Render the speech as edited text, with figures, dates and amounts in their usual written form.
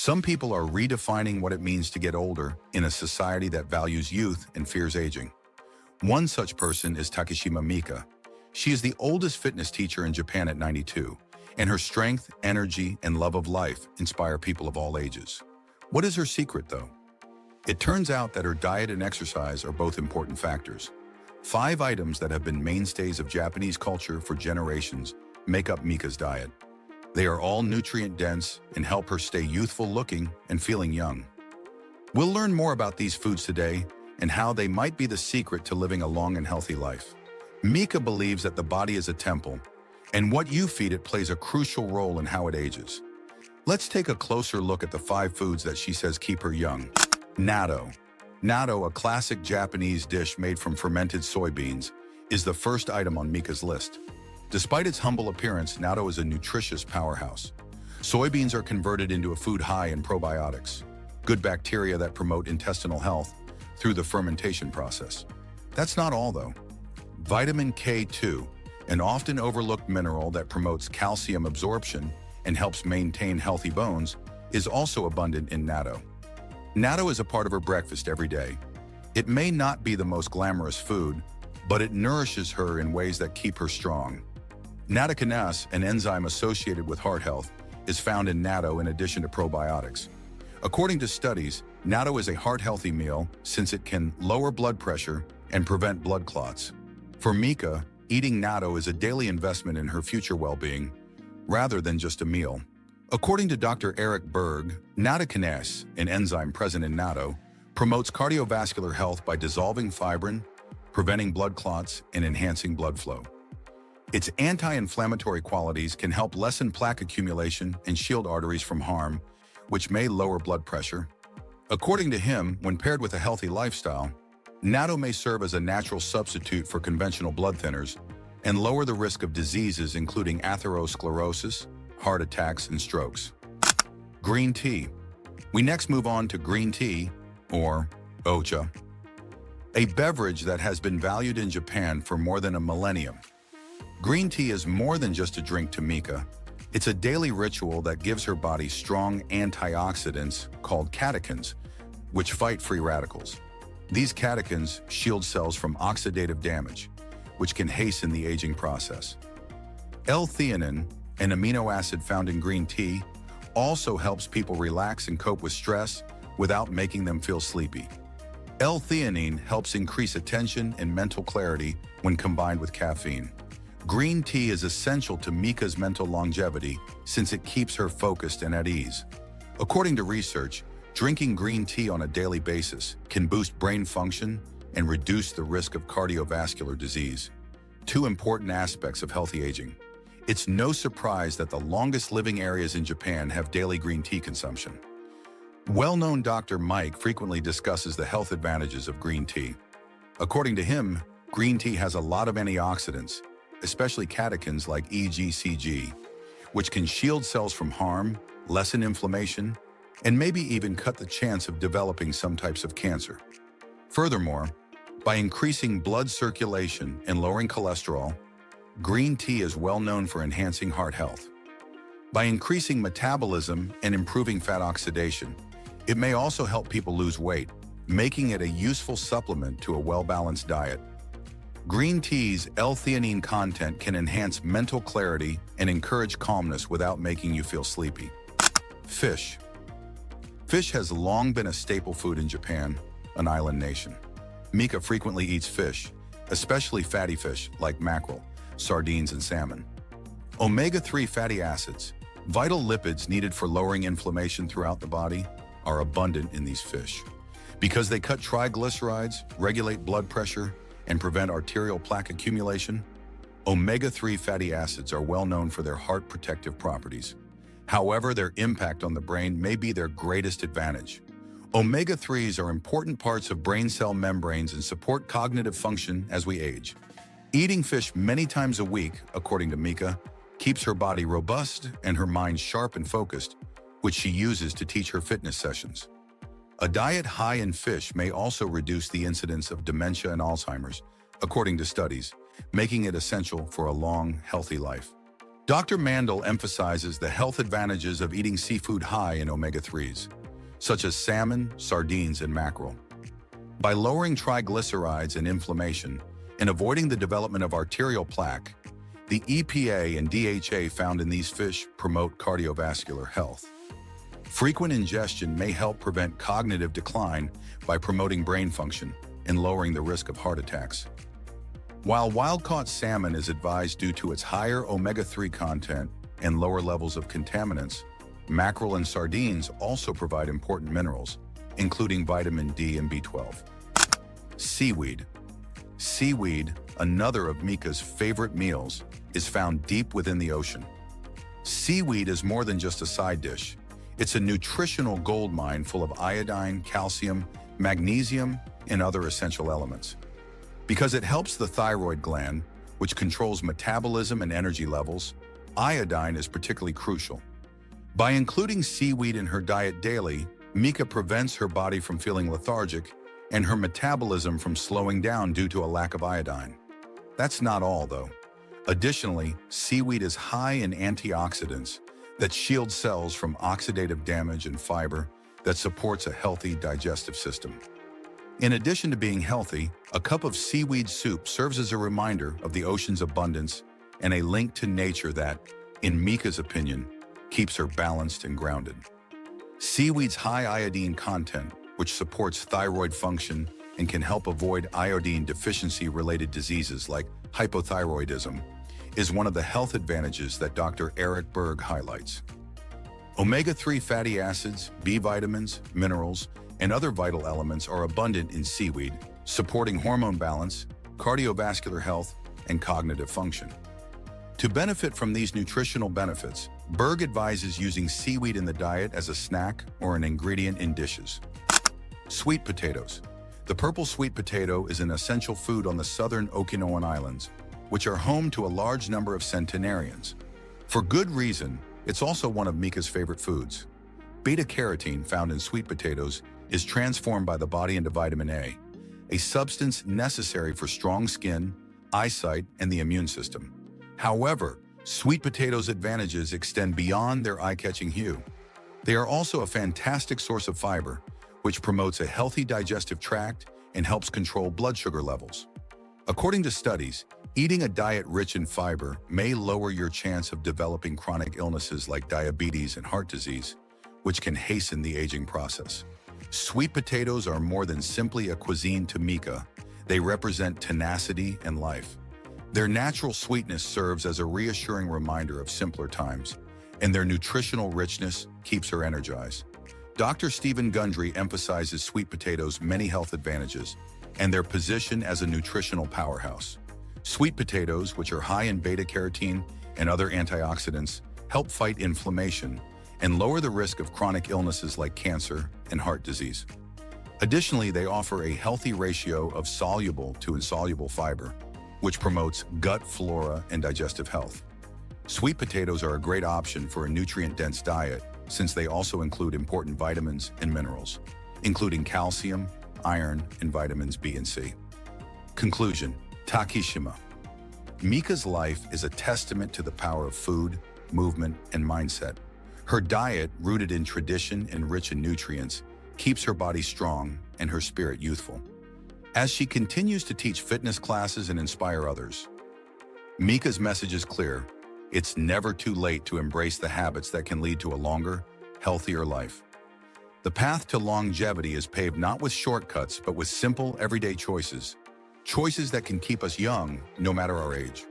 Some people are redefining what it means to get older in a society that values youth and fears aging. One such person is Takeshima Mika. She is the oldest fitness teacher in Japan at 92, and her strength, energy, and love of life inspire people of all ages. What is her secret, though? It turns out that her diet and exercise are both important factors. 5 items that have been mainstays of Japanese culture for generations make up Mika's diet. They are all nutrient-dense and help her stay youthful-looking and feeling young. We'll learn more about these foods today and how they might be the secret to living a long and healthy life. Mika believes that the body is a temple, and what you feed it plays a crucial role in how it ages. Let's take a closer look at the 5 foods that she says keep her young. Natto. Natto, a classic Japanese dish made from fermented soybeans, is the first item on Mika's list. Despite its humble appearance, natto is a nutritious powerhouse. Soybeans are converted into a food high in probiotics, good bacteria that promote intestinal health through the fermentation process. That's not all, though. Vitamin K2, an often overlooked mineral that promotes calcium absorption and helps maintain healthy bones, is also abundant in natto. Natto is a part of her breakfast every day. It may not be the most glamorous food, but it nourishes her in ways that keep her strong. Nattokinase, an enzyme associated with heart health, is found in natto in addition to probiotics. According to studies, natto is a heart-healthy meal since it can lower blood pressure and prevent blood clots. For Mika, eating natto is a daily investment in her future well-being, rather than just a meal. According to Dr. Eric Berg, nattokinase, an enzyme present in natto, promotes cardiovascular health by dissolving fibrin, preventing blood clots, and enhancing blood flow. Its anti-inflammatory qualities can help lessen plaque accumulation and shield arteries from harm, which may lower blood pressure. According to him, when paired with a healthy lifestyle, natto may serve as a natural substitute for conventional blood thinners and lower the risk of diseases including atherosclerosis, heart attacks, and strokes. Green tea. We next move on to green tea, or ocha, a beverage that has been valued in Japan for more than a millennium. Green tea is more than just a drink to Mika. It's a daily ritual that gives her body strong antioxidants called catechins, which fight free radicals. These catechins shield cells from oxidative damage, which can hasten the aging process. L-theanine, an amino acid found in green tea, also helps people relax and cope with stress without making them feel sleepy. L-theanine helps increase attention and mental clarity when combined with caffeine. Green tea is essential to Mika's mental longevity since it keeps her focused and at ease. According to research, drinking green tea on a daily basis can boost brain function and reduce the risk of cardiovascular disease, 2 important aspects of healthy aging. It's no surprise that the longest living areas in Japan have daily green tea consumption. Well-known Dr. Mike frequently discusses the health advantages of green tea. According to him, green tea has a lot of antioxidants, especially catechins like EGCG, which can shield cells from harm, lessen inflammation, and maybe even cut the chance of developing some types of cancer. Furthermore, by increasing blood circulation and lowering cholesterol, green tea is well known for enhancing heart health. By increasing metabolism and improving fat oxidation, it may also help people lose weight, making it a useful supplement to a well-balanced diet. Green tea's L-theanine content can enhance mental clarity and encourage calmness without making you feel sleepy. Fish. Fish has long been a staple food in Japan, an island nation. Mika frequently eats fish, especially fatty fish like mackerel, sardines, and salmon. Omega-3 fatty acids, vital lipids needed for lowering inflammation throughout the body, are abundant in these fish. Because they cut triglycerides, regulate blood pressure, and prevent arterial plaque accumulation, omega-3 fatty acids are well known for their heart protective properties. However, their impact on the brain may be their greatest advantage. Omega-3s are important parts of brain cell membranes and support cognitive function as we age. Eating fish many times a week, according to Mika, keeps her body robust and her mind sharp and focused, which she uses to teach her fitness sessions. A diet high in fish may also reduce the incidence of dementia and Alzheimer's, according to studies, making it essential for a long, healthy life. Dr. Mandel emphasizes the health advantages of eating seafood high in omega-3s, such as salmon, sardines, and mackerel. By lowering triglycerides and inflammation and avoiding the development of arterial plaque, the EPA and DHA found in these fish promote cardiovascular health. Frequent ingestion may help prevent cognitive decline by promoting brain function and lowering the risk of heart attacks. While wild-caught salmon is advised due to its higher omega-3 content and lower levels of contaminants, mackerel and sardines also provide important minerals, including vitamin D and B12. Seaweed. Seaweed, another of Mika's favorite meals, is found deep within the ocean. Seaweed is more than just a side dish. It's a nutritional goldmine full of iodine, calcium, magnesium, and other essential elements. Because it helps the thyroid gland, which controls metabolism and energy levels, iodine is particularly crucial. By including seaweed in her diet daily, Mika prevents her body from feeling lethargic and her metabolism from slowing down due to a lack of iodine. That's not all, though. Additionally, seaweed is high in antioxidants that shield cells from oxidative damage and fiber that supports a healthy digestive system. In addition to being healthy, a cup of seaweed soup serves as a reminder of the ocean's abundance and a link to nature that, in Mika's opinion, keeps her balanced and grounded. Seaweed's high iodine content, which supports thyroid function and can help avoid iodine deficiency-related diseases like hypothyroidism, is one of the health advantages that Dr. Eric Berg highlights. Omega-3 fatty acids, B vitamins, minerals, and other vital elements are abundant in seaweed, supporting hormone balance, cardiovascular health, and cognitive function. To benefit from these nutritional benefits, Berg advises using seaweed in the diet as a snack or an ingredient in dishes. Sweet potatoes. The purple sweet potato is an essential food on the southern Okinawan Islands, which are home to a large number of centenarians. For good reason, it's also one of Mika's favorite foods. Beta-carotene found in sweet potatoes is transformed by the body into vitamin A substance necessary for strong skin, eyesight, and the immune system. However, sweet potatoes' advantages extend beyond their eye-catching hue. They are also a fantastic source of fiber, which promotes a healthy digestive tract and helps control blood sugar levels. According to studies, eating a diet rich in fiber may lower your chance of developing chronic illnesses like diabetes and heart disease, which can hasten the aging process. Sweet potatoes are more than simply a cuisine to Mika. They represent tenacity and life. Their natural sweetness serves as a reassuring reminder of simpler times, and their nutritional richness keeps her energized. Dr. Stephen Gundry emphasizes sweet potatoes' many health advantages and their position as a nutritional powerhouse. Sweet potatoes, which are high in beta-carotene and other antioxidants, help fight inflammation and lower the risk of chronic illnesses like cancer and heart disease. Additionally, they offer a healthy ratio of soluble to insoluble fiber, which promotes gut flora and digestive health. Sweet potatoes are a great option for a nutrient-dense diet since they also include important vitamins and minerals, including calcium, iron, and vitamins B and C. Conclusion: Takeshima. Mika's life is a testament to the power of food, movement, and mindset. Her diet, rooted in tradition and rich in nutrients, keeps her body strong and her spirit youthful. As she continues to teach fitness classes and inspire others, Mika's message is clear: it's never too late to embrace the habits that can lead to a longer, healthier life. The path to longevity is paved not with shortcuts, but with simple, everyday choices. Choices that can keep us young, no matter our age.